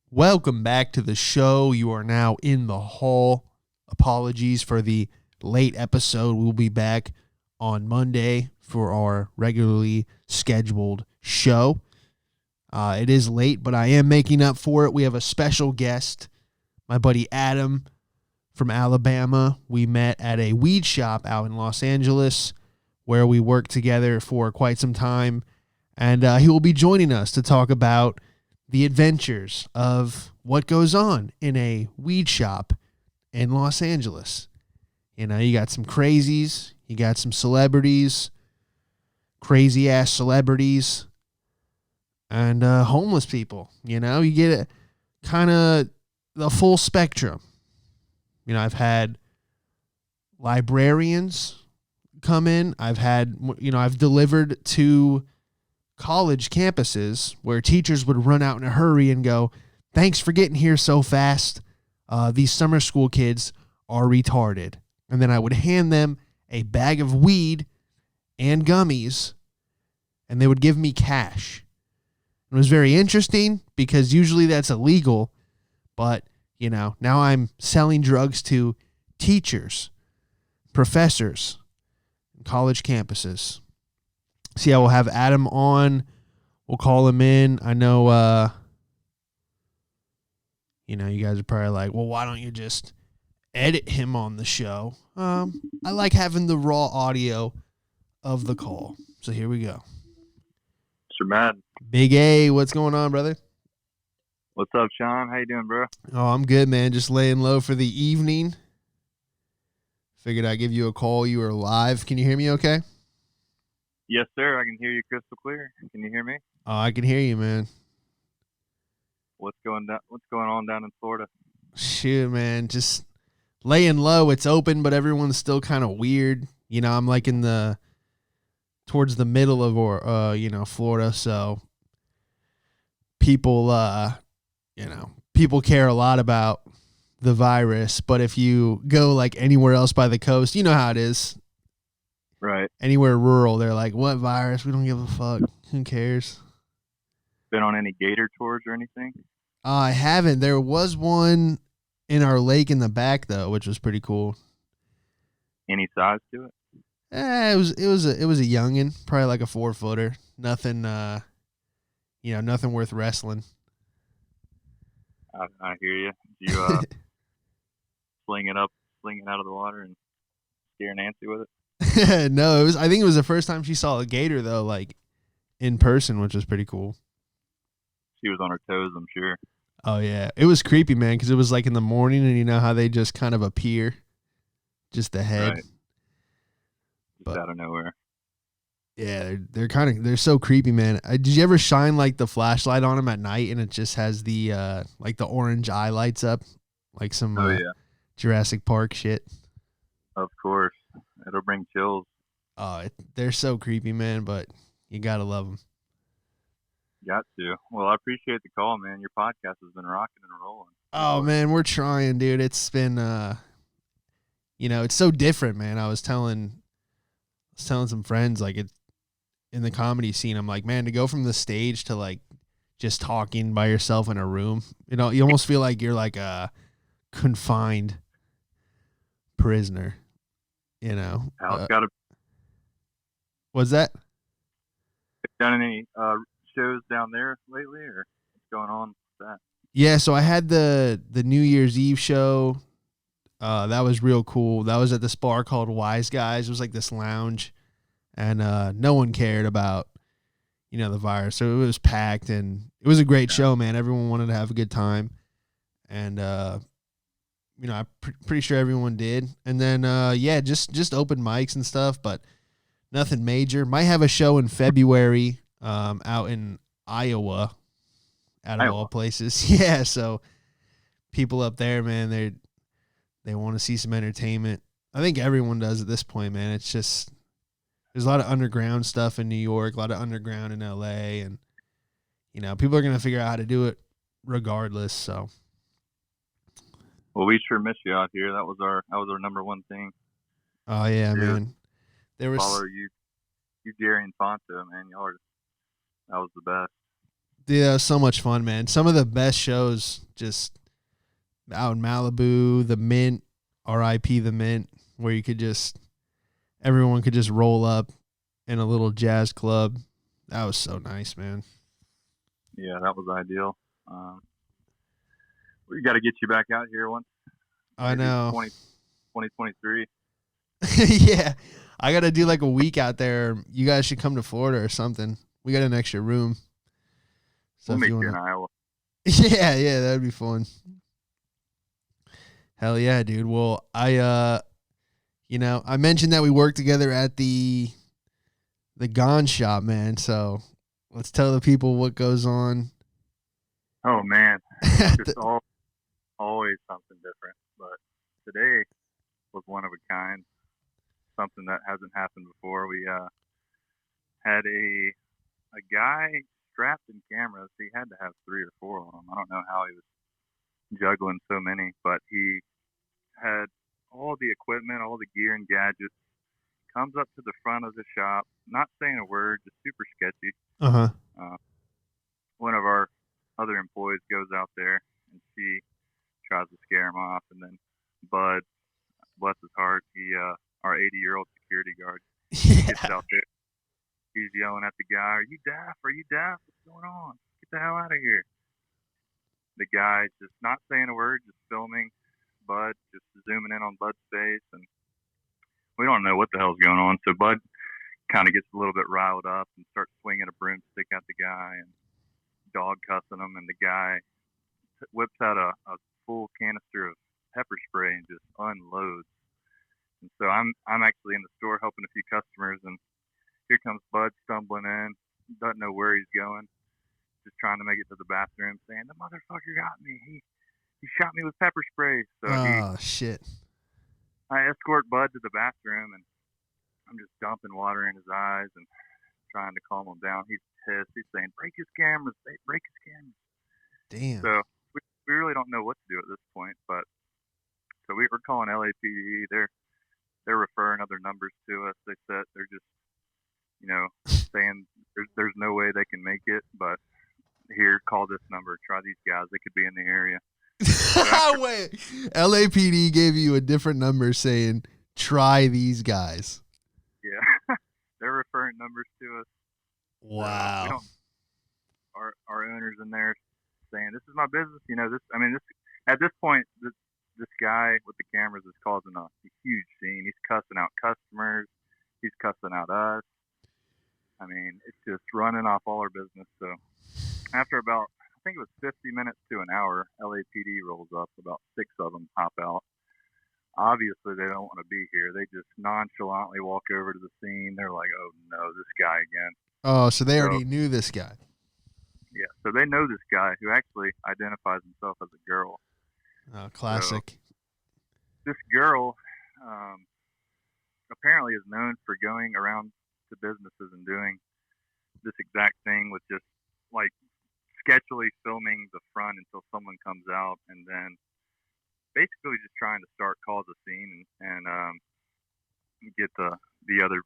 Welcome back to the show. You are now in the hall. Apologies for the late episode. We'll be back on Monday for our regularly scheduled show. It is late, but I am making up for it. We have a special guest, my buddy Adam from Alabama. We met at a weed shop out in Los Angeles where we worked together for quite some time, and he will be joining us to talk about the adventures of what goes on in a weed shop in Los Angeles. You know, you got some crazies, you got some celebrities, crazy ass celebrities, and homeless people. You know, you get a kind of the full spectrum. You know, I've had librarians come in. I've delivered to college campuses where teachers would run out in a hurry and go, "Thanks for getting here so fast. These summer school kids are retarded." And then I would hand them a bag of weed and gummies, and they would give me cash. It was very interesting because usually that's illegal, but, you know, now I'm selling drugs to teachers, professors, and college campuses. See, I will have Adam on. We'll call him in. I know, you guys are probably like, well, why don't you just edit him on the show? I like having the raw audio of the call. So here we go. Mr. Madden. Big A, what's going on, brother? What's up, Sean? How you doing, bro? Oh, I'm good, man. Just laying low for the evening. Figured I'd give you a call. You were live. Can you hear me okay? Yes, sir. I can hear you crystal clear. Can you hear me? Oh, I can hear you, man. What's going on down in Florida? Shoot, man. Just laying low. It's open, but everyone's still kind of weird. You know, I'm like towards the middle of Florida, so people people care a lot about the virus, but if you go like anywhere else by the coast, you know how it is. Right. Anywhere rural, they're like, "What virus? We don't give a fuck. Who cares?" Been on any gator tours or anything? I haven't. There was one in our lake in the back though, which was pretty cool. Any size to it? It was a youngin, probably like a 4-footer. Nothing nothing worth wrestling. I hear you. Did you sling it out of the water and scare Nancy with it? No, I think it was the first time she saw a gator though, like in person, which was pretty cool. She was on her toes, I'm sure. Oh yeah, it was creepy, man, because it was like in the morning, and you know how they just kind of appear, just the head, right. Just out of nowhere. Yeah, they're so creepy, man. Did you ever shine like the flashlight on them at night, and it just has the like the orange eye lights up, like some Jurassic Park shit? Of course, it'll bring chills. They're so creepy, man, but you gotta love them. Got to. Well, I appreciate the call, man. Your podcast has been rocking and rolling. Oh man, we're trying, dude. It's been it's so different, man. I was telling some friends, like, it in the comedy scene, I'm like, man, to go from the stage to like just talking by yourself in a room, you almost feel like you're like a confined prisoner, It's got to. What's that? Done any shows down there lately, or what's going on with that? Yeah, so I had the New Year's Eve show. That was real cool. That was at this bar called Wise Guys. It was like this lounge, and no one cared about the virus, so it was packed, and it was a great show, man. Everyone wanted to have a good time, and I'm pretty sure everyone did. And then just open mics and stuff, but nothing major. Might have a show in February out in Iowa, out of all places. Yeah, so people up there, man, they want to see some entertainment. I think everyone does at this point, man. It's just there's a lot of underground stuff in New York, a lot of underground in LA, and people are gonna figure out how to do it regardless. So, well, we sure miss you out here. That was our number one thing. Oh yeah, man. Follow you, Gary and Ponto, man. That was the best. Dude, that was so much fun, man. Some of the best shows just out in Malibu, the Mint, R.I.P. the Mint, where you could just everyone could just roll up in a little jazz club. That was so nice, man. Yeah, that was ideal. We got to get you back out here once. I know. 2023. Yeah. I got to do like a week out there. You guys should come to Florida or something. We got an extra room. So We'll if meet you you want in Iowa. Yeah, that'd be fun. Hell yeah, dude. Well, I mentioned that we worked together at the Gone Shop, man. So let's tell the people what goes on. Oh man, it's always something different. But today was one of a kind. Something that hasn't happened before. We had a guy strapped in cameras. He had to have 3 or 4 of them. I don't know how he was juggling so many, but he had all the equipment, all the gear and gadgets. Comes up to the front of the shop, not saying a word, just super sketchy. Uh-huh. One of our other employees goes out there and she tries to scare him off, and then Bud, bless his heart, our 80-year-old security guard, gets out there. He's yelling at the guy, "Are you deaf? Are you deaf? What's going on? Get the hell out of here!" The guy just not saying a word, just filming Bud, just zooming in on Bud's face, and we don't know what the hell's going on. So Bud kind of gets a little bit riled up and starts swinging a broomstick at the guy and dog cussing him. And the guy whips out a full canister of pepper spray and just unloads. And so I'm actually in the store helping a few customers, and here comes Bud stumbling in, doesn't know where he's going, just trying to make it to the bathroom, saying, "The motherfucker got me. He shot me with pepper spray." So shit. I escort Bud to the bathroom, and I'm just dumping water in his eyes and trying to calm him down. He's pissed. He's saying, "Break his cameras. Break his cameras." Damn. So we really don't know what to do at this point. But so we're calling LAPD. They're referring other numbers to us. They said they're just, saying there's no way they can make it. But here, call this number. Try these guys. They could be in the area. Wait, LAPD gave you a different number saying, "Try these guys." Yeah, they're referring numbers to us. Wow. Our owners in there saying, "This is my business." This at this point, this guy with the cameras is causing a huge scene. He's cussing out customers. He's cussing out us. I mean, it's just running off all our business. So after about, I think it was 50 minutes to an hour, LAPD rolls up. About 6 of them hop out. Obviously, they don't want to be here. They just nonchalantly walk over to the scene. They're like, "Oh, no, this guy again." Oh, so they already knew this guy. Yeah, so they know this guy who actually identifies himself as a girl. Oh, classic. So this girl apparently is known for going around to businesses and doing this exact thing with just like sketchily filming the front until someone comes out, and then basically just trying to cause a scene and get the other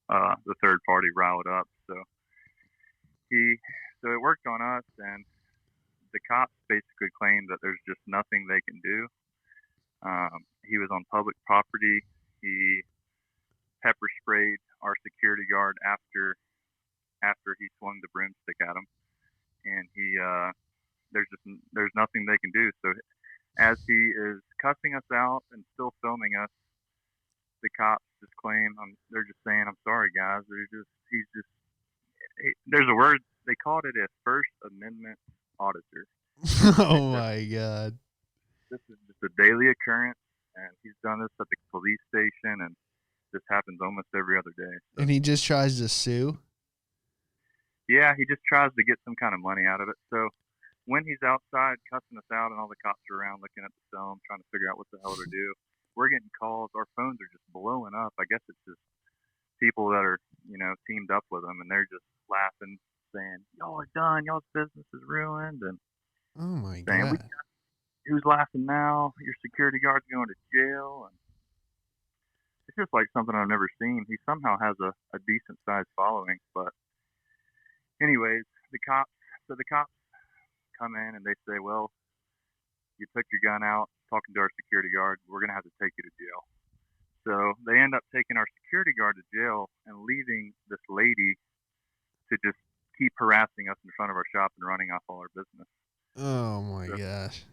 the third party riled up. So it worked on us, and the cops basically claimed that there's just nothing they can do. He was on public property. He pepper sprayed our security guard after he swung the broomstick at him, and there's nothing they can do. So as he is cussing us out and still filming us, the cops just claim they're just saying, "I'm sorry, guys." There's a word they called it, a First Amendment auditor. Oh my God. This is just a daily occurrence, and he's done this at the police station, and this happens almost every other day. So, and he just tries to sue? Yeah, he just tries to get some kind of money out of it. So when he's outside cussing us out and all the cops are around looking at the film, trying to figure out what the hell to do, we're getting calls. Our phones are just blowing up. I guess it's just people that are, teamed up with them, and they're just laughing, saying, "Y'all are done. Y'all's business is ruined." And oh my saying, God. "Who's laughing now? Your security guard's going to jail." And it's just like something I've never seen. He somehow has a decent sized following. But anyways, the cops So the cops come in and they say, well, you took your gun out, talking to our security guard. We're going to have to take you to jail. So they end up taking our security guard to jail and leaving this lady to just keep harassing us in front of our shop and running off all our business. Oh my gosh.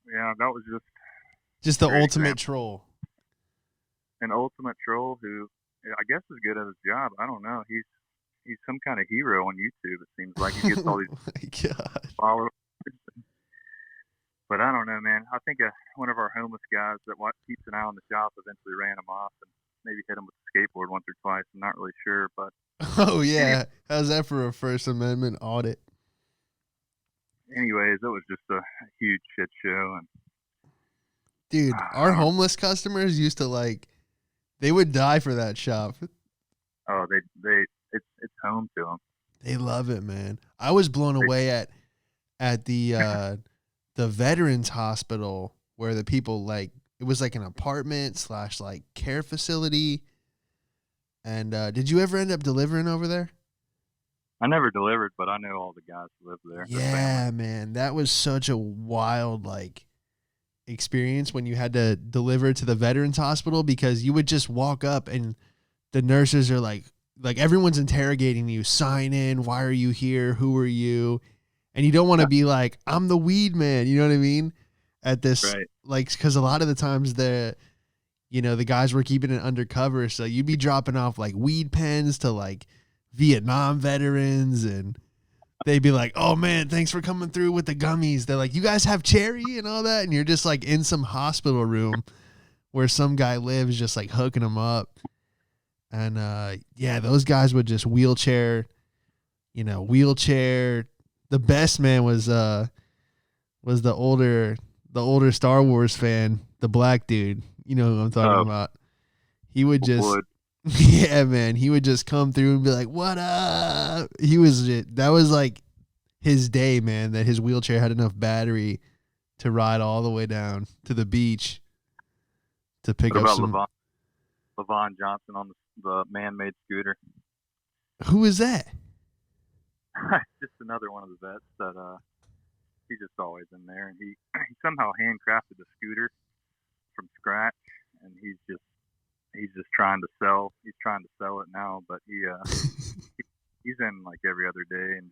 Yeah, that was just the ultimate troll. An ultimate troll who I guess is good at his job. I don't know. He's some kind of hero on YouTube. It seems like he gets all these followers. But I don't know, man. I think one of our homeless guys that keeps an eye on the shop eventually ran him off and maybe hit him with a skateboard once or twice. I'm not really sure, but oh yeah, anyway. How's that for a First Amendment audit? Anyways, it was just a huge shit show. And dude, our homeless customers used to they would die for that shop. Oh, it's home to them. They love it, man. I was blown away at the Veterans Hospital where the people it was like an apartment / care facility. And did you ever end up delivering over there? I never delivered, but I know all the guys who live there. Yeah, man. That was such a wild experience when you had to deliver to the Veterans Hospital, because you would just walk up and the nurses are like everyone's interrogating you. Sign in. Why are you here? Who are you? And you don't want to be like, I'm the weed man. You know what I mean? At this, right. Because a lot of the times the guys were keeping it undercover. So you'd be dropping off weed pens to Vietnam veterans, and they'd be like, oh man, thanks for coming through with the gummies. They're like, you guys have cherry and all that. And you're just in some hospital room where some guy lives, just hooking them up. And yeah, those guys would just wheelchair. The best man was the older Star Wars fan, the black dude. You know who I'm talking about. He would just yeah, man, he would just come through and be like, what up? That was his day, man, that his wheelchair had enough battery to ride all the way down to the beach to pick up some. LaVon Johnson on the man-made scooter. Who is that? Just another one of the vets that he's just always in there, and he somehow handcrafted a scooter from scratch, and he's just trying to sell. He's trying to sell it now, but he's in every other day, and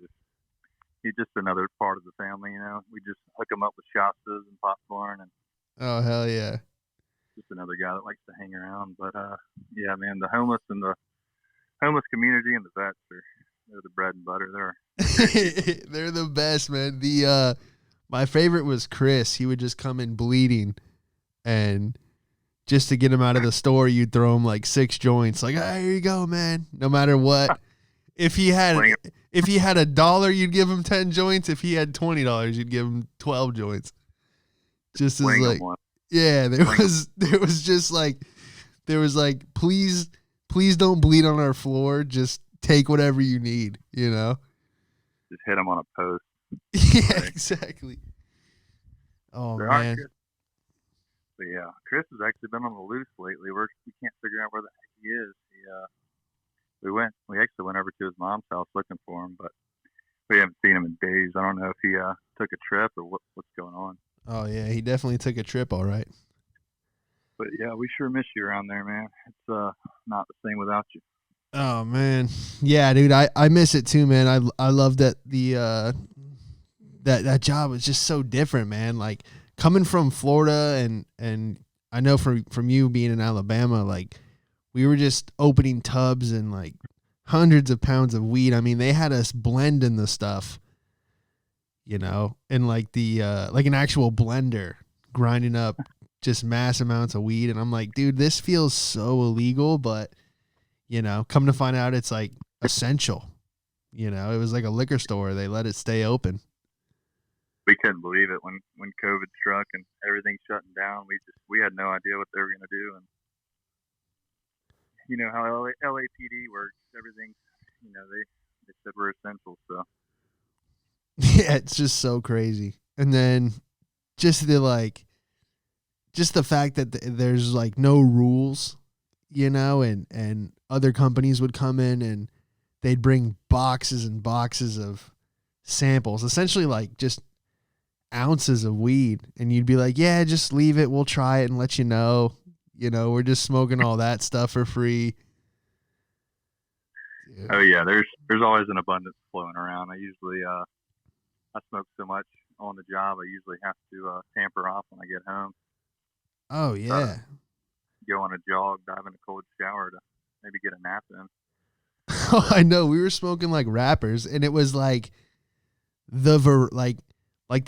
he's just another part of the family. We just hook him up with Shastas and popcorn, and oh hell yeah, just another guy that likes to hang around. But yeah, man, the homeless and the homeless community and the vets they're the bread and butter. They're the best, man. My favorite was Chris. He would just come in bleeding, and just to get him out of the store, you'd throw him 6 joints. Hey, here you go, man. No matter what. If he had $1, you'd give him 10 joints. If he had $20, you'd give him 12 joints. Just as yeah, there was just please don't bleed on our floor. Just take whatever you need, Just hit him on a post. Yeah, exactly. Oh, man. But yeah, Chris has actually been on the loose lately. We can't figure out where the heck he is. We actually went over to his mom's house looking for him, but we haven't seen him in days. I don't know if he took a trip or what's going on. Oh yeah, he definitely took a trip, all right. But yeah, we sure miss you around there, man. It's not the same without you. Oh man, yeah, dude, I miss it too, man. I love that that job was just so different, man. Coming from Florida and I know from you being in Alabama, we were just opening tubs and hundreds of pounds of weed. I mean, they had us blending the stuff, in the an actual blender, grinding up just mass amounts of weed. And I'm like, dude, this feels so illegal, but come to find out it's essential. It was like a liquor store. They let it stay open. We couldn't believe it when COVID struck and everything shutting down. We had no idea what they were going to do, and you know how LAPD works. Everything, they said we're essential. So yeah, it's just so crazy. And then just the fact that there's no rules, and other companies would come in and they'd bring boxes and boxes of samples, essentially like just ounces of weed, and you'd be like, yeah, just leave it, we'll try it and let you know. We're just smoking all that stuff for free. Yeah. Oh yeah, there's always an abundance flowing around. I usually I smoke so much on the job, I usually have to tamper off when I get home. Oh yeah. Go on a jog, dive in a cold shower to maybe get a nap in. Oh, I know. We were smoking like wrappers, and it was like the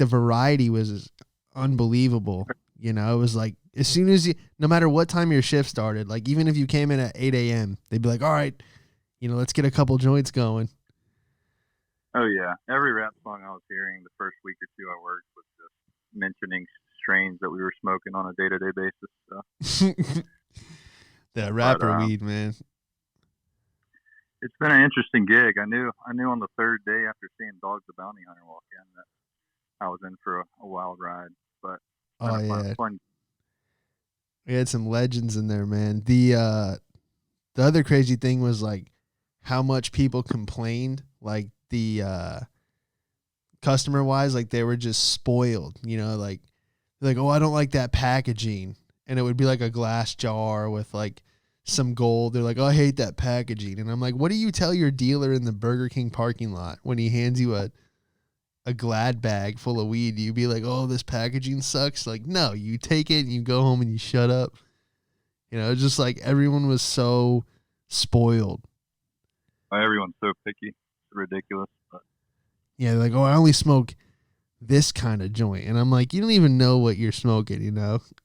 variety was unbelievable. It was like as soon as no matter what time your shift started, like even if you came in at 8 a.m., they'd be like, all right, let's get a couple joints going. Oh yeah, every rap song I was hearing the first week or two I worked was just mentioning strains that we were smoking on a day-to-day basis. So. That rapper weed, man. It's been an interesting gig. I knew on the third day after seeing Dog the Bounty Hunter walk in that I was in for a wild ride. But oh yeah, fun. We had some legends in there, man. The other crazy thing was like how much people complained, like the customer wise, like they were just spoiled. Like oh, I don't like that packaging, and it would be like a glass jar with like some gold. They're like, oh, I hate that packaging. And I'm like, what do you tell your dealer in the Burger King parking lot when he hands you a Glad bag full of weed? You be like, oh, this packaging sucks. Like, no, you take it and you go home and you shut up. It's just like everyone was so spoiled. Everyone's so picky. It's ridiculous. But. Yeah, they're like, oh, I only smoke this kind of joint. And I'm like, you don't even know what you're smoking,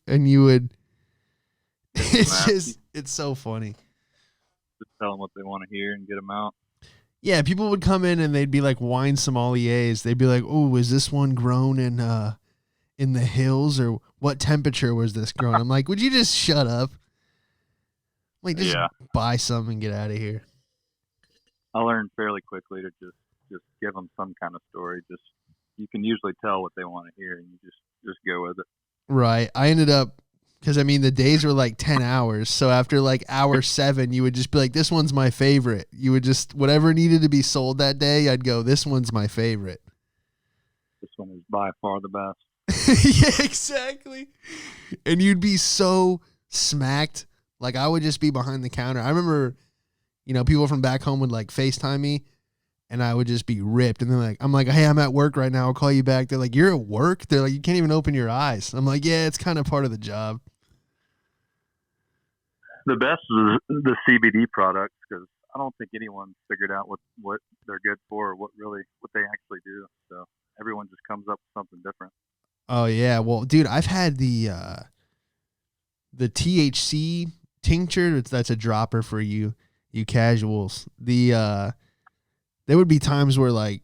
And you would... It's so funny. Just tell them what they want to hear and get them out. Yeah, people would come in and they'd be like wine sommeliers. They'd be like, "Oh, is this one grown in the hills, or what temperature was this grown?" I'm like, "Would you just shut up? Like, just buy some and get out of here." I learned fairly quickly to just give them some kind of story. Just you can usually tell what they want to hear, and you just go with it. Right. I ended up. Because, the days were like 10 hours. So after like hour 7, you would just be like, this one's my favorite. You would just, whatever needed to be sold that day, I'd go, this one's my favorite. This one is by far the best. Yeah, exactly. And you'd be so smacked. Like, I would just be behind the counter. I remember, people from back home would like FaceTime me, and I would just be ripped. And then I'm like, hey, I'm at work right now. I'll call you back. They're like, you're at work? They're like, you can't even open your eyes. I'm like, yeah, it's kind of part of the job. The best is the CBD products, because I don't think anyone figured out what they're good for or what they actually do. So everyone just comes up with something different. Oh yeah, well, dude, I've had the THC tincture. That's a dropper for you casuals. There would be times where like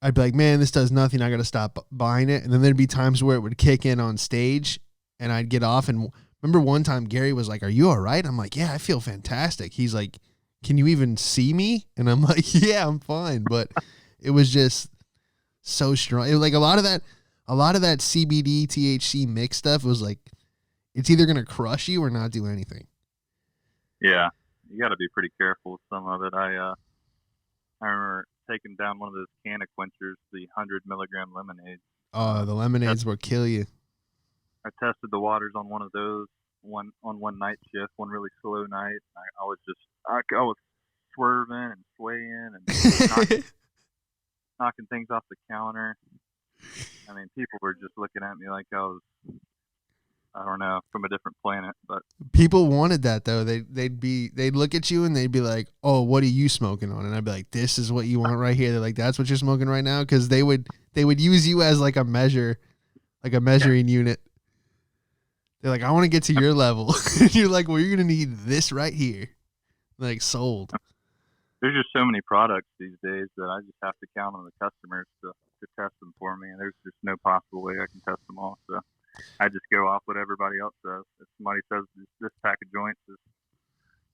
I'd be like, man, this does nothing. I got to stop buying it. And then there'd be times where it would kick in on stage, and I'd get off and. Remember one time Gary was like, are you all right? I'm like, yeah, I feel fantastic. He's like, can you even see me? And I'm like, yeah, I'm fine. But it was just so strong. It was like a lot of that CBD, THC mix stuff was like, it's either going to crush you or not do anything. Yeah. You got to be pretty careful with some of it. I remember taking down one of those can of quenchers, the 100 milligram lemonades. Oh, the lemonades will kill you. I tested the waters on one of those one night shift, one really slow night. I was swerving and swaying and knocking things off the counter. I mean, people were just looking at me like I was, I don't know, from a different planet. But people wanted that though. They'd look at you and they'd be like, "Oh, what are you smoking on?" And I'd be like, "This is what you want right here." They're like, "That's what you're smoking right now," because they would use you as like a measuring unit. They're like, I want to get to your level. And you're like, well, you're going to need this right here. Like, sold. There's just so many products these days that I just have to count on the customers to test them for me. And there's just no possible way I can test them all. So I just go off what everybody else says. If somebody says this pack of joints is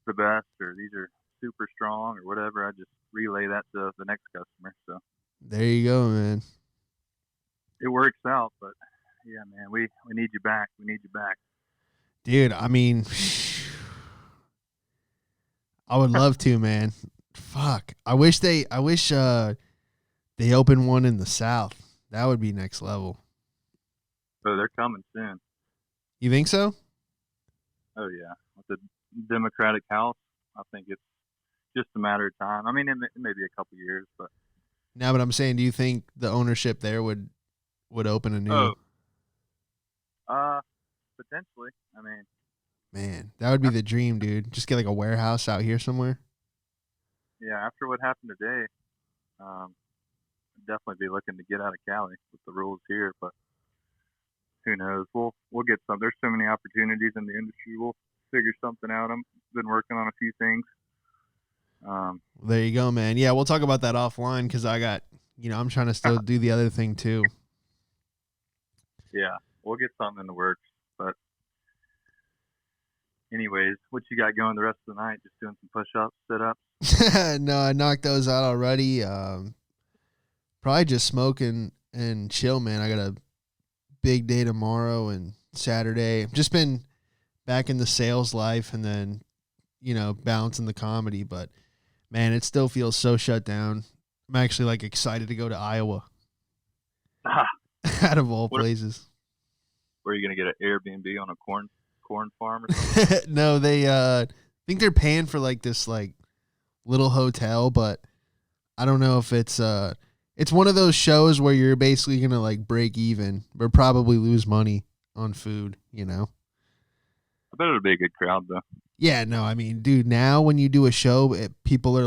the best, or these are super strong or whatever, I just relay that to the next customer. So there you go, man. It works out, but yeah, man, we need you back. We need you back. Dude, I mean, I would love to, man. Fuck. I wish they they open one in the South. That would be next level. So they're coming soon. You think so? Oh yeah, with the Democratic House, I think it's just a matter of time. I mean, it may be a couple years, but No, but I'm saying, do you think the ownership there would open a new? Potentially. I mean, Man, that would be the dream, dude. Just get like a warehouse out here somewhere. yeah, after what happened today, I'd definitely be looking to get out of Cali with the rules here. But who knows? We'll get some. There's so many opportunities in the industry. We'll figure something out. I've been working on a few things. There you go, man. Yeah, we'll talk about that offline because I got, I'm trying to still do the other thing too. Yeah, we'll get something in the works. But anyways, what you got going the rest of the night? Just doing some push-ups, sit-ups? No, I knocked those out already. Probably just smoking and chill, man. I got a big day tomorrow and Saturday. I've just been back in the sales life and then, balancing the comedy. But, man, it still feels so shut down. I'm actually, excited to go to Iowa. Out of all places. Where are you going to get an Airbnb on a corn farm or something? No, they think they're paying for, this, little hotel, but I don't know if it's one of those shows where you're basically going to, break even but probably lose money on food, I bet it'll be a good crowd, though. Yeah, no, I mean, dude, now when you do a show, people are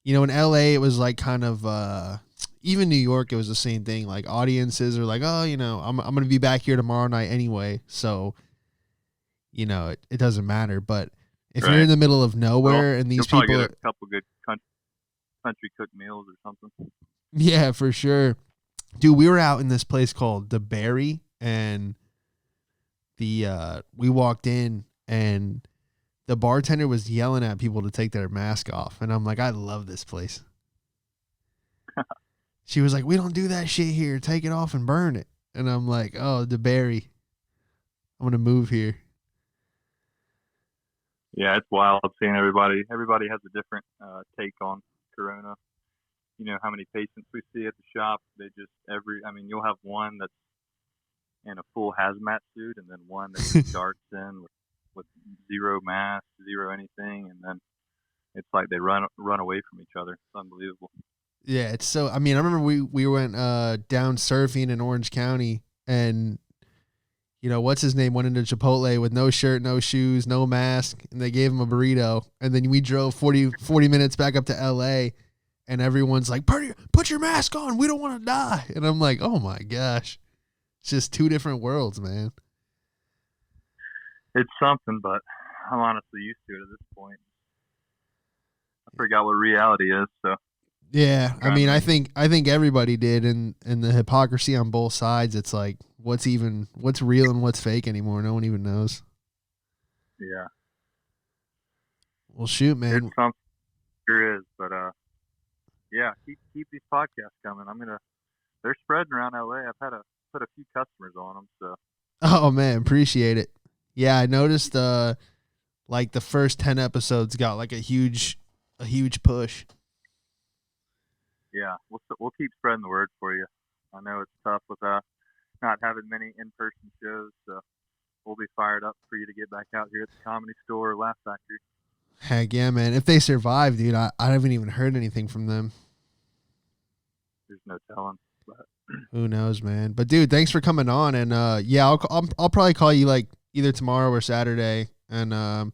in LA, it was kind of, even New York, it was the same thing. Audiences are oh, I'm going to be back here tomorrow night anyway. So, it doesn't matter. But if you're in the middle of nowhere and these people get a couple good country cooked meals or something. Yeah, for sure. Dude, we were out in this place called The Berry, and we walked in and the bartender was yelling at people to take their mask off. And I'm like, I love this place. She was like, we don't do that shit here. Take it off and burn it. And I'm like, oh, The Berry. I'm going to move here. Yeah, it's wild seeing everybody. Everybody has a different take on Corona. How many patients we see at the shop. You'll have one that's in a full hazmat suit and then one that just darts in with zero mask, zero anything. And then it's like they run away from each other. It's unbelievable. Yeah, it's so. I remember we went down surfing in Orange County, and what's his name went into Chipotle with no shirt, no shoes, no mask, and they gave him a burrito. And then we drove 40 minutes back up to LA, and everyone's like, "Put your mask on. We don't want to die." And I'm like, "Oh my gosh, it's just two different worlds, man." It's something, but I'm honestly used to it at this point. I forgot what reality is, so. Yeah, I think everybody did, and the hypocrisy on both sides. It's what's real and what's fake anymore. No one even knows. Yeah. Well, shoot, man. It's something. Sure is, but yeah, keep these podcasts coming. They're spreading around LA. I've had put a few customers on them, so. Oh man, appreciate it. Yeah, I noticed the first 10 episodes got a huge push. Yeah, we'll keep spreading the word for you. I know it's tough with not having many in-person shows, so we'll be fired up for you to get back out here at the Comedy Store or Laugh Factory. Heck yeah, man. If they survive, dude, I haven't even heard anything from them. There's no telling. But who knows, man. But, dude, thanks for coming on. And, yeah, I'll probably call you, either tomorrow or Saturday and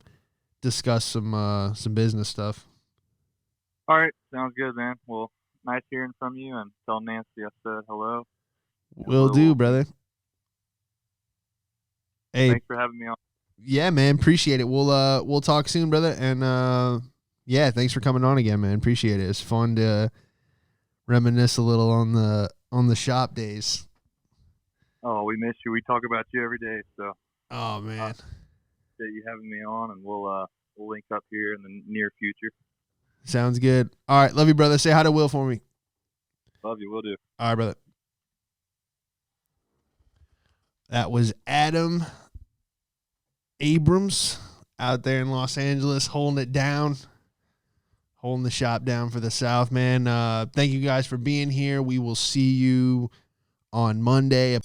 discuss some business stuff. All right. Sounds good, man. Well, nice hearing from you, and tell Nancy I said hello. Will do, brother. Hey, thanks for having me on. Yeah, man, appreciate it. We'll talk soon, brother. And yeah, thanks for coming on again, man. Appreciate it. It's fun to reminisce a little on the shop days. Oh, we miss you. We talk about you every day. So. Oh man. Appreciate you having me on, and we'll link up here in the near future. Sounds good. All right. Love you, brother. Say hi to Will for me. Love you. Will do. All right, brother. That was Adam Abrams out there in Los Angeles holding it down. holding the shop down for the South, man. Thank you guys for being here. We will see you on Monday.